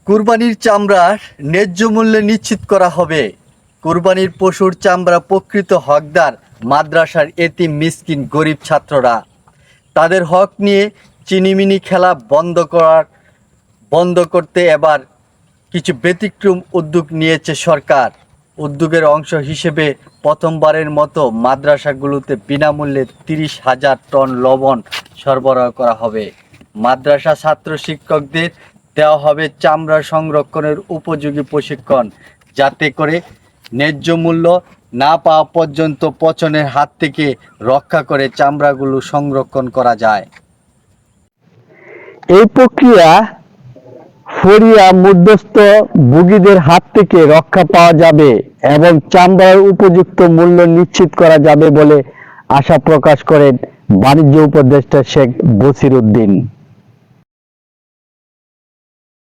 কুরবানির চামড়ার ন্যায্য মূল্য নিশ্চিত করা হবে। কুরবানির পশুর চামড়া প্রকৃত হকদার মাদ্রাসার এতিম মিসকিন গরিব ছাত্ররা। তাদের হক নিয়ে চিনিমিনি খেলা বন্ধ করতে এবার কিছু ব্যতিক্রম উদ্যোগ নিয়েছে সরকার। উদ্যোগের অংশ হিসেবে প্রথমবারের মতো মাদ্রাসাগুলোতে বিনামূল্যে 30,000 টন লবণ সরবরাহ করা হবে। মাদ্রাসা ছাত্র শিক্ষকদের দেওয়া হবে চামড়া সংরক্ষণের উপযোগী প্রশিক্ষণ, যাতে করে ন্যায্য মূল্য না পাওয়া পর্যন্ত পচনের হাত থেকে রক্ষা করে চামড়াগুলো সংরক্ষণ করা যায়। এই প্রক্রিয়া ফরিয়া মধ্যস্থ ভোগীদের হাত থেকে রক্ষা পাওয়া যাবে এবং চামড়ার উপযুক্ত মূল্য নিশ্চিত করা যাবে বলে আশা প্রকাশ করেন বাণিজ্য উপদেষ্টা শেখ বসির উদ্দিন।